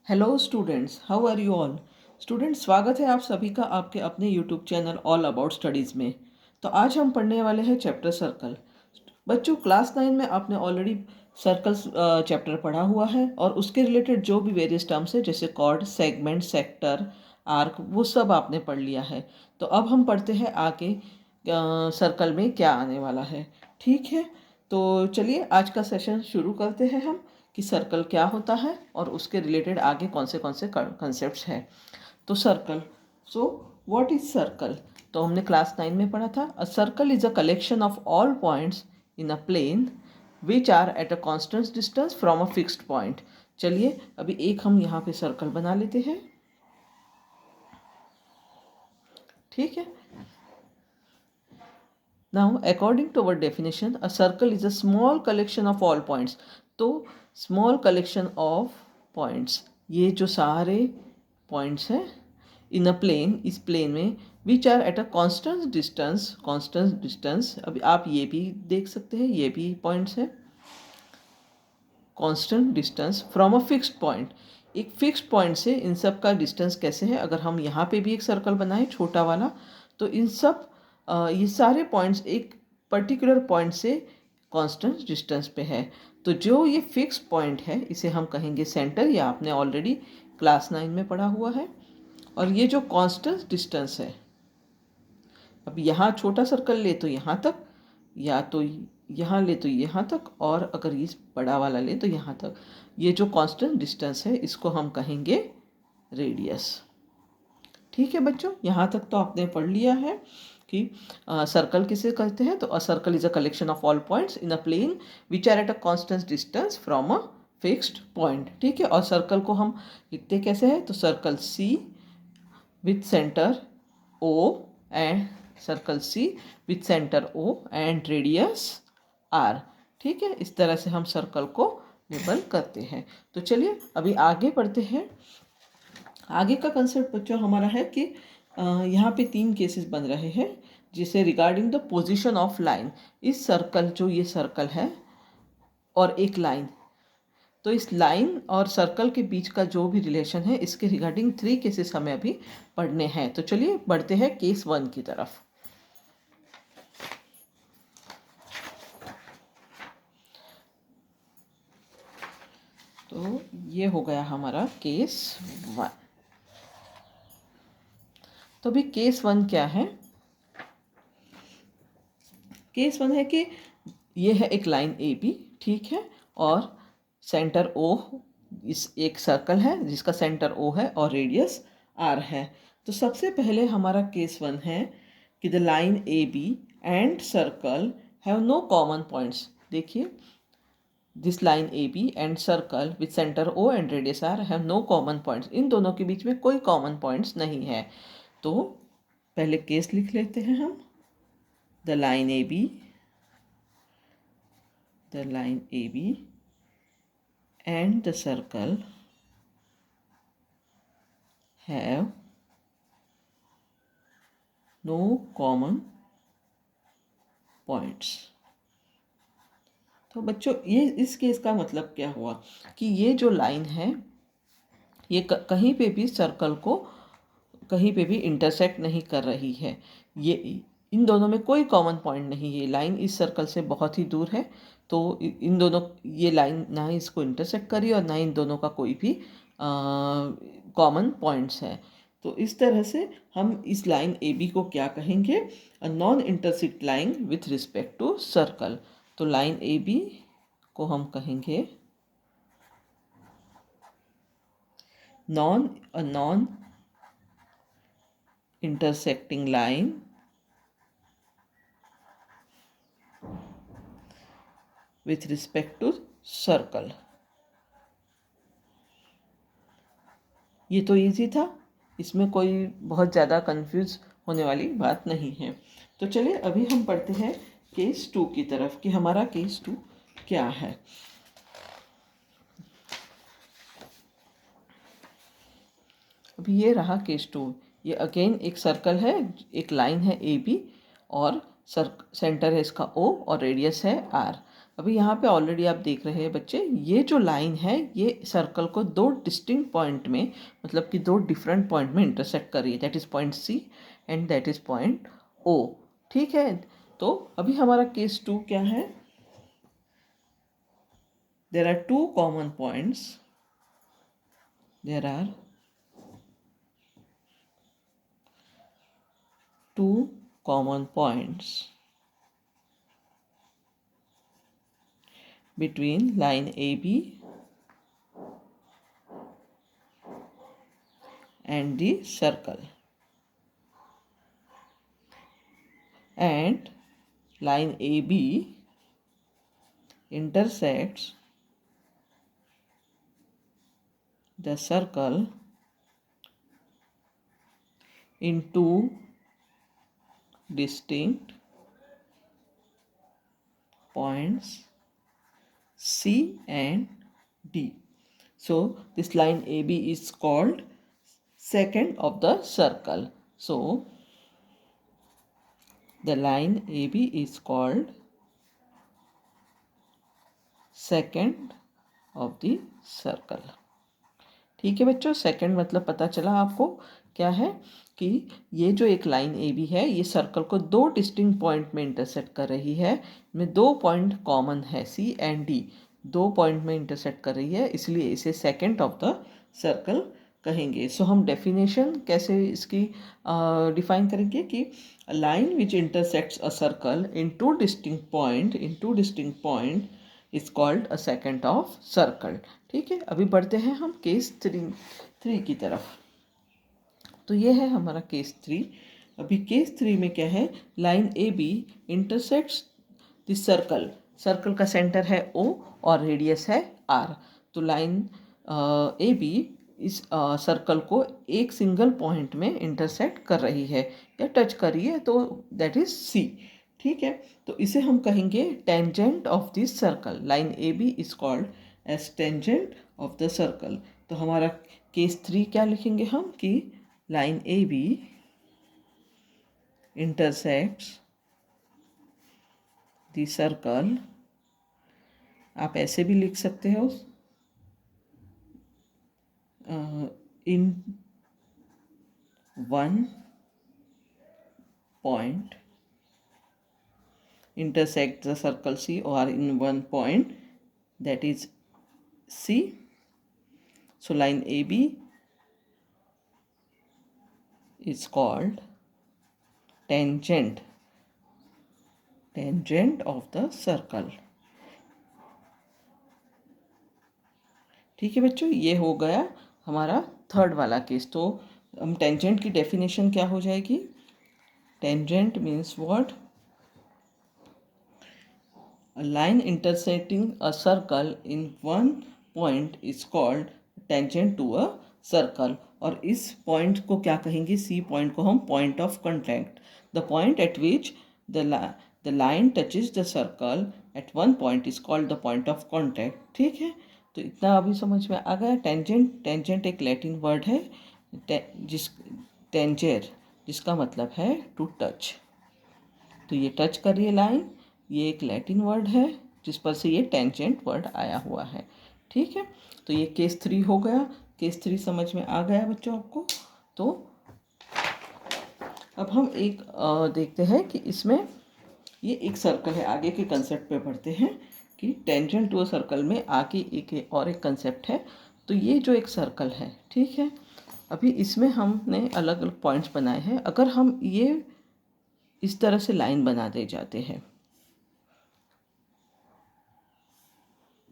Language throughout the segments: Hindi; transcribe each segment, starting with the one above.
Hello students, how are you all. Students, स्वागत है आप सभी का आपके अपने YouTube channel all about studies में। तो आज हम पढ़ने वाले हैं चैप्टर सर्कल। बच्चों, क्लास 9 में आपने ऑलरेडी सर्कल्स चैप्टर पढ़ा हुआ है और उसके रिलेटेड जो भी वेरियस टर्म्स है जैसे कॉर्ड, सेगमेंट, सेक्टर, आर्क, वो सब आपने पढ़ लिया है। तो अब हम पढ़ते हैं आगे सर्कल में क्या आने वाला है। ठीक है, तो चलिए आज का सेशन शुरू करते हैं हम कि सर्कल क्या होता है और उसके रिलेटेड आगे कौन से कंसेप्ट्स हैं। तो circle, so what is circle. तो हमने क्लास 9 में पढ़ा था, a circle is a collection of all points in a plane which are at a constant distance from a fixed point. चलिए अभी एक हम यहाँ पे सर्कल बना लेते हैं। ठीक है, now according to our definition a circle is a small collection of all points. तो स्मॉल कलेक्शन ऑफ पॉइंट्स, ये जो सारे पॉइंट्स हैं इन अ प्लेन, इस प्लेन में, which are at a constant distance. अभी आप ये भी देख सकते हैं, ये भी पॉइंट्स हैं। Constant distance from a fixed point, एक फिक्स्ड पॉइंट से इन सब का डिस्टेंस कैसे है। अगर हम यहाँ पे भी एक सर्कल बनाएं छोटा वाला, तो इन सब ये सारे पॉइंट्स एक पर्टिकुलर पॉइंट से कांस्टेंट डिस्टेंस पे है। तो जो ये फिक्स पॉइंट है इसे हम कहेंगे सेंटर, या आपने ऑलरेडी क्लास 9 में पढ़ा हुआ है। और ये जो कांस्टेंट डिस्टेंस है, अब यहाँ छोटा सर्कल ले तो यहाँ तक, या तो यहाँ ले तो यहाँ तक, और अगर इस बड़ा वाला ले तो यहाँ तक। ये जो कांस्टेंट डिस्टेंस है इसको हम कहेंगे रेडियस। ठीक है बच्चों, यहाँ तक तो आपने पढ़ लिया है कि सर्कल किसे कहते हैं। तो a circle is a collection of all points in a plane which are at a constant distance from a fixed point. ठीक है, और सर्कल को हम लिखते कैसे हैं। तो circle C with center O and circle C with center O and radius R। ठीक है, इस तरह से हम सर्कल को लेबल करते हैं। तो चलिए अभी आगे बढ़ते हैं। आगे का कंसेप्ट बच्चों हमारा है कि यहाँ पे 3 केसेस बन रहे हैं, जिसे regarding the position of line. इस सर्कल, जो ये सर्कल है और एक लाइन, तो इस लाइन और सर्कल के बीच का जो भी रिलेशन है, इसके रिगार्डिंग 3 केसेस हमें अभी पढ़ने हैं। तो चलिए बढ़ते हैं केस 1 की तरफ। तो ये हो गया हमारा केस 1। तो अभी केस 1 क्या है। केस 1 है कि ये है एक लाइन ए बी, ठीक है, और सेंटर ओ, इस एक सर्कल है जिसका सेंटर ओ है और रेडियस आर है। तो सबसे पहले हमारा केस 1 है कि the line A B and circle have no common points. देखिए, this line A B and circle with centre O and radius R have no common points. इन दोनों के बीच में कोई कॉमन पॉइंट्स नहीं है। तो पहले केस लिख लेते हैं हम। The line A B, the line AB and the circle have no common points। तो बच्चों, ये इस केस का मतलब क्या हुआ कि ये जो लाइन है ये कहीं पे भी सर्कल को कहीं पे भी इंटरसेक्ट नहीं कर रही है। ये इन दोनों में कोई कॉमन पॉइंट नहीं है। ये लाइन इस सर्कल से बहुत ही दूर है, तो इन दोनों, ये लाइन ना ही इसको इंटरसेक्ट करी और ना ही इन दोनों का कोई भी कॉमन पॉइंट्स है। तो इस तरह से हम इस लाइन ए बी को क्या कहेंगे, a non intersect line with respect to circle. तो लाइन ए बी को हम कहेंगे non intersecting line with respect to circle। ये तो इजी था, इसमें कोई बहुत ज़्यादा कंफ्यूज होने वाली बात नहीं है। तो चलिए अभी हम पढ़ते हैं केस 2 की तरफ कि हमारा केस 2 क्या है। अभी ये रहा केस 2। ये अगेन एक सर्कल है, एक लाइन है ए बी, और सेंटर है इसका ओ और रेडियस है आर। अभी यहाँ पे ऑलरेडी आप देख रहे हैं बच्चे, ये जो लाइन है ये सर्कल को दो डिस्टिंक्ट पॉइंट में, मतलब कि दो डिफरेंट पॉइंट में इंटरसेक्ट कर रही है, that is point C and that is point O. ठीक है, तो अभी हमारा केस 2 क्या है? There are two common points, there are two common points between line AB and the circle, and line AB intersects the circle in two distinct points C and D. So this line AB is called second of the circle. So the line AB is called second of the circle. ठीक है बच्चों, सेकंड मतलब पता चला आपको क्या है कि ये जो एक लाइन ए बी है ये सर्कल को दो डिस्टिंक्ट पॉइंट में इंटरसेक्ट कर रही है, में दो पॉइंट कॉमन है सी एंड डी, दो पॉइंट में इंटरसेक्ट कर रही है, इसलिए इसे सेकंड ऑफ द सर्कल कहेंगे। सो हम डेफिनेशन कैसे इसकी डिफाइन करेंगे कि line which intersects a circle in two distinct point is called a second of circle. ठीक है, अभी बढ़ते हैं हम केस थ्री की तरफ। तो ये है हमारा केस 3। अभी केस 3 में क्या है, line A B intersects this circle, circle का सेंटर है O और रेडियस है R। तो लाइन ए बी इस सर्कल को एक सिंगल पॉइंट में इंटरसेक्ट कर रही है या टच कर रही है, तो दैट इज C। ठीक है, तो इसे हम कहेंगे tangent of this circle. Line A B is called as tangent of the circle. तो हमारा केस 3 क्या लिखेंगे हम कि line A B intersects the circle, आप ऐसे भी लिख सकते हो in one point, intersect the circle C or in one point, that is C. So line AB is called tangent of the circle. ठीक है बच्चों, ये हो गया हमारा थर्ड वाला केस। तो हम टेंजेंट की डेफिनेशन क्या हो जाएगी? Tangent means what? A line intersecting a circle in one point is called tangent to a circle. और इस पॉइंट को क्या कहेंगे? सी पॉइंट को हम point of contact, the point eight which the line touches the circle eight one point is called the point of contact. ठीक है, तो इतना अभी समझ में आ गया। टेंजेंट एक लैटिन वर्ड है, टेंजेर, जिसका मतलब है टू टच। तो ये टच कर रही है लाइन, ये एक लैटिन वर्ड है जिस पर से ये टेंजेंट वर्ड आया हुआ है। ठीक है, तो ये केस 3 हो गया। केस 3 समझ में आ गया बच्चों आपको? तो अब हम एक देखते हैं कि इसमें ये एक सर्कल है। आगे के कंसेप्ट पे बढ़ते हैं कि टेंजेंट टू अ सर्कल में आगे एक और एक कंसेप्ट है। तो ये जो एक सर्कल है, ठीक है, अभी इसमें हमने अलग अलग पॉइंट्स बनाए हैं। अगर हम ये इस तरह से लाइन बना दे जाते हैं,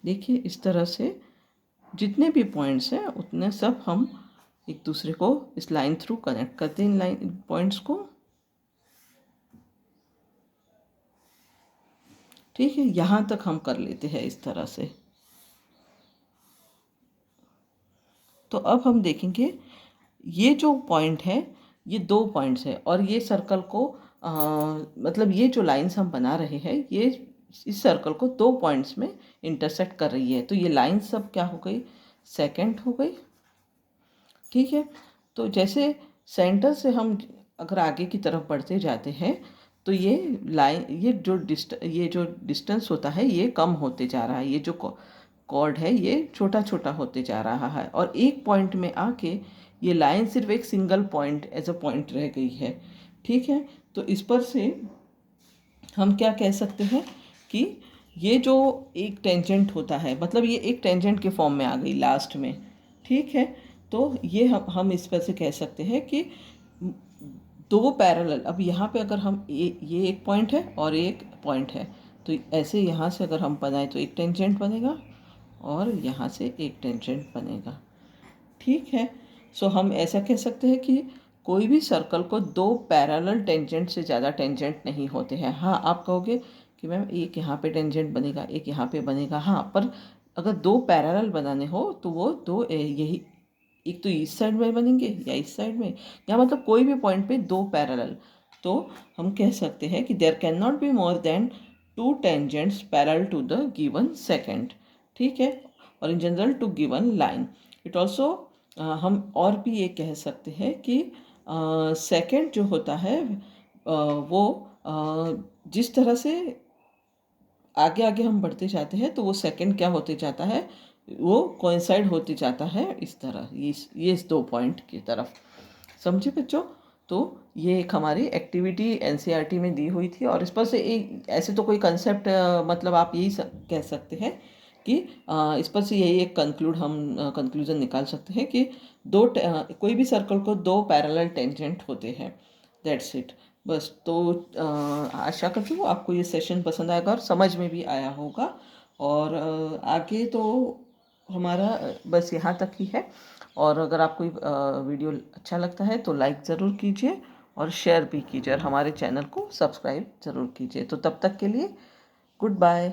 देखिए इस तरह से जितने भी पॉइंट्स हैं उतने सब हम एक दूसरे को इस लाइन थ्रू कनेक्ट करते हैं, इन लाइन पॉइंट्स को। ठीक है, यहाँ तक हम कर लेते हैं इस तरह से। तो अब हम देखेंगे ये जो पॉइंट है, ये दो पॉइंट्स है और ये सर्कल को मतलब ये जो लाइंस हम बना रहे हैं ये इस सर्कल को दो पॉइंट्स में इंटरसेक्ट कर रही है। तो ये लाइन सब क्या हो गई? सेकेंड हो गई। ठीक है, तो जैसे सेंटर से हम अगर आगे की तरफ बढ़ते जाते हैं तो ये लाइन, ये जो डिस्टेंस होता है ये कम होते जा रहा है, ये जो कॉर्ड है ये छोटा छोटा होते जा रहा है, और एक पॉइंट में आके ये लाइन सिर्फ एक single point as a point रह गई है। ठीक है, तो इस पर से हम क्या कह सकते हैं कि ये जो एक टेंजेंट होता है, मतलब ये एक टेंजेंट के फॉर्म में आ गई लास्ट में। ठीक है, तो ये हम इस पर से कह सकते हैं कि दो पैरेलल, अब यहाँ पे अगर हम ये एक पॉइंट है और एक पॉइंट है, तो ऐसे यहाँ से अगर हम बनाएं तो एक टेंजेंट बनेगा और यहाँ से एक टेंजेंट बनेगा। ठीक है, सो हम ऐसा कह सकते हैं कि कोई भी सर्कल को दो पैरेलल टेंजेंट से ज़्यादा टेंजेंट नहीं होते हैं। हाँ, आप कहोगे कि मैम एक यहाँ पे टेंजेंट बनेगा, एक यहाँ पे बनेगा। हाँ, पर अगर दो पैरेलल बनाने हो तो वो दो यही, एक तो इस साइड में बनेंगे या इस साइड में, या मतलब कोई भी पॉइंट पे दो पैरेलल। तो हम कह सकते हैं कि there can not be more than two tangents parallel to the given second. ठीक है, और in general to given line. It also हम और भी ये कह सकते हैं कि सेकेंड जो होता है वो जिस तरह से आगे आगे हम बढ़ते जाते हैं तो वो सेकंड क्या होते जाता है, वो कोइंसाइड होते जाता है इस तरह, ये इस दो पॉइंट की तरफ। समझे बच्चों? तो ये एक हमारी एक्टिविटी एनसीईआरटी में दी हुई थी, और इस पर से एक ऐसे तो कोई कंसेप्ट, मतलब आप यही कह सकते हैं कि इस पर से यही एक कंक्लूजन निकाल सकते हैं कि कोई भी सर्कल को दो पैरेलल टेंजेंट होते हैं। That's it. बस, तो आशा करती हूँ आपको ये सेशन पसंद आएगा और समझ में भी आया होगा। और आगे तो हमारा बस यहाँ तक ही है। और अगर आपको वीडियो अच्छा लगता है तो लाइक ज़रूर कीजिए और शेयर भी कीजिए, और हमारे चैनल को सब्सक्राइब ज़रूर कीजिए। तो तब तक के लिए गुड बाय।